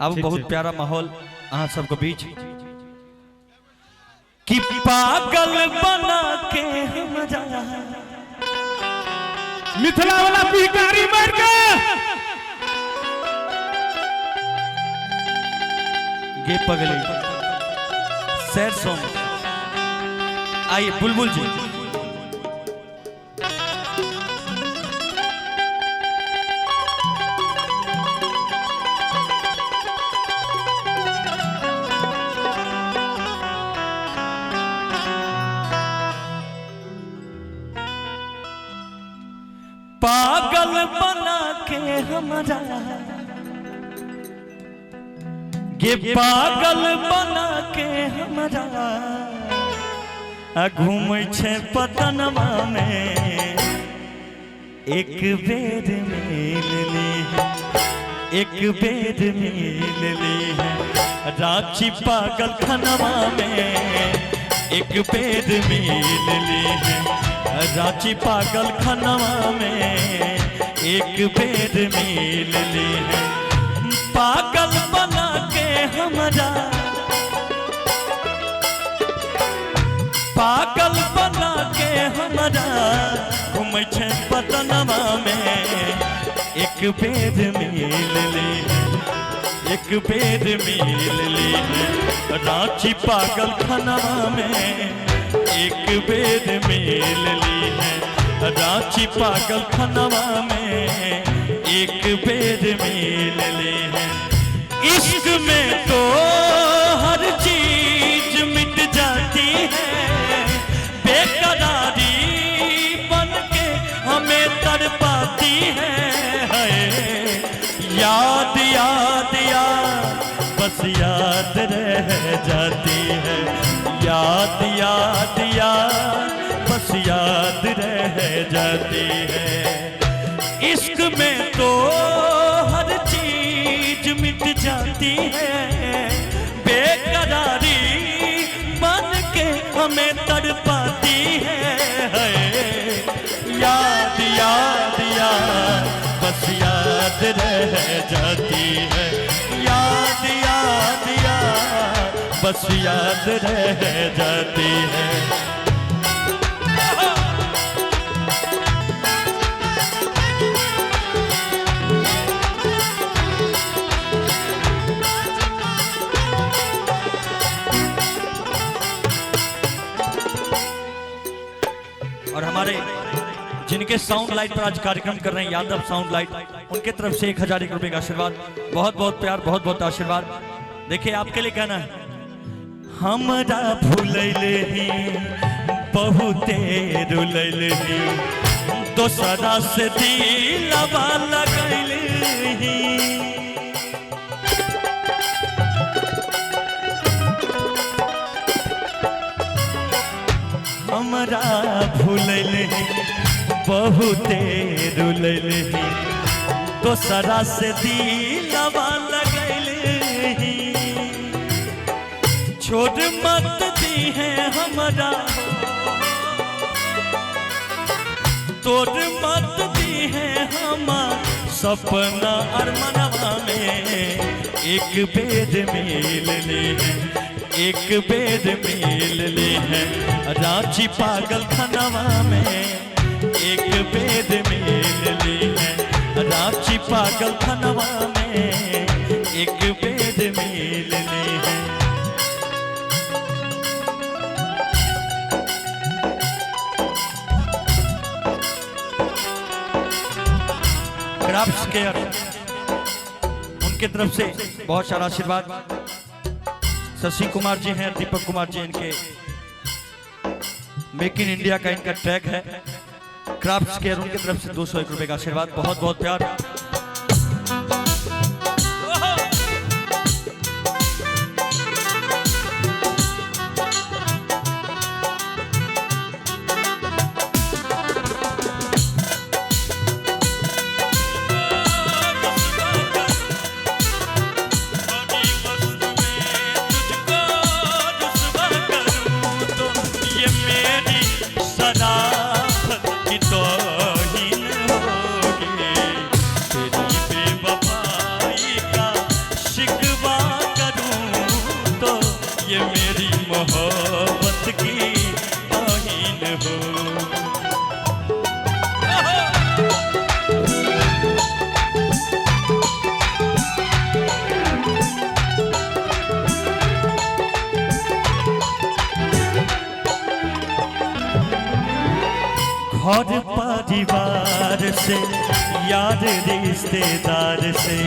अब बहुत प्यारा माहौल अहाँ सबके बीच कि पागल बना के हम जा मिथिला वाला पिचकारी मार के गे पगली सैड सॉन्ग। आइए बुलबुल जी। पागल बना के हमरा गे पागल बना के हमरा घूमै छै पतनवा में एक बेर मिल ली है, एक बेर मिल ली है रांची पागल खनवा में एक बेर मिल ली है रांची पागल खनवा में एक बेर मिल ली है। पागल बना के हमरा पागल बना के हमरा घूमै छै पतनवा में एक बेर मिल ली है, एक बेर मिल ली है रांची पागल खनवा में एक बेर मिल ली है रांची पागल खनवा में एक बेर मिल ली है। इश्क में तो हर चीज मिट जाती है बेकरारी बन के हमें तड़पाती है। याद याद याद बस याद रह जाती है, याद याद याद बस याद रह जाती है। इश्क में तो हर चीज मिट जाती है बेकरारी बन के हमें तड़पाती है। याद याद याद बस याद रह जाती है, याद याद याद बस याद रह जाती है। और हमारे जिनके साउंड लाइट पर आज कार्यक्रम कर रहे हैं यादव साउंड लाइट, उनके तरफ से 1001 रुपए का आशीर्वाद, बहुत बहुत प्यार, बहुत बहुत आशीर्वाद। देखिए आपके लिए कहना है हमरा भूलैले ही बहुते रुलैले ही दोसरा से दिलवा लगैले ही हमरा भूलैले ही बहुते रुलैले ही दोसरा से दिलवा लगैले ही छोड़ मत दी है हमरा तोड़ मत दी है हमार सपना अरमनवा में एक बेर मिल ली है, एक बेर मिल ली है रांची पागल खनवा में एक बेर मिल ली है रांची पागल खनवा में एक बेर मिल ली है। क्राफ्ट्स केयर उनके तरफ से बहुत सारा आशीर्वाद। शशि कुमार जी हैं, दीपक कुमार जी, इनके मेक इन इंडिया का इनका ट्रैक है। क्राफ्ट्स केयर उनके तरफ से 201 रुपए का आशीर्वाद, बहुत बहुत प्यार। और परिवार से यार रिश्तेदार से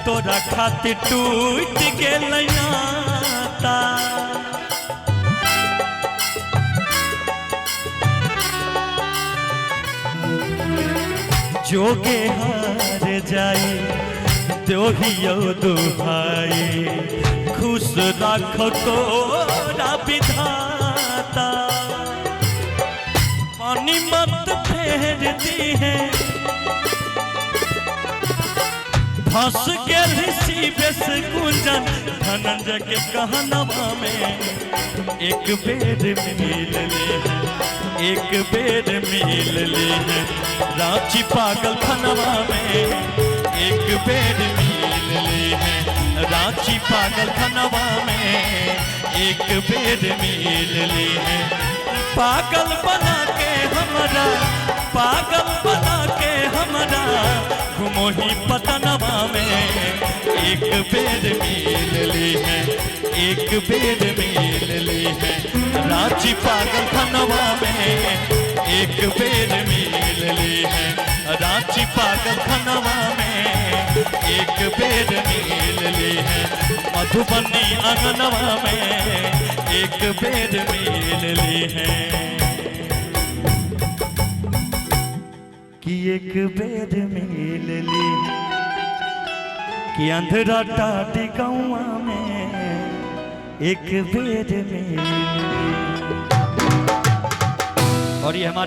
तोरा खातिर टूट गेल नाता। जोगे हार जाए दोहियो दुहाई खुश राखो तोरा विधाता। पानी मत फेर दी है फंस गेल शिवे से गुंजन धनंजय के कहनवा में एक बेर मिल ले एक बेर मिल ले रांची पागल खनवा में एक बेर मिल ले रांची पागल खनवा में एक बेर मिल ले। पागल बना के हमरा पागल बना के हमरा घुमोही पटनवा में एक बेर मिल ले एक बेर मिल ले रांची पागल खनवा में एक बेर मिल ले रांची पागल खनवा में एक बेर मिल ले मधुबनी आंगनवा में एक बेर मिल ले कि एक बेर मिल ले कि अंधरा टाटी गौआ में एक बेर मिल ले। और ये हमारे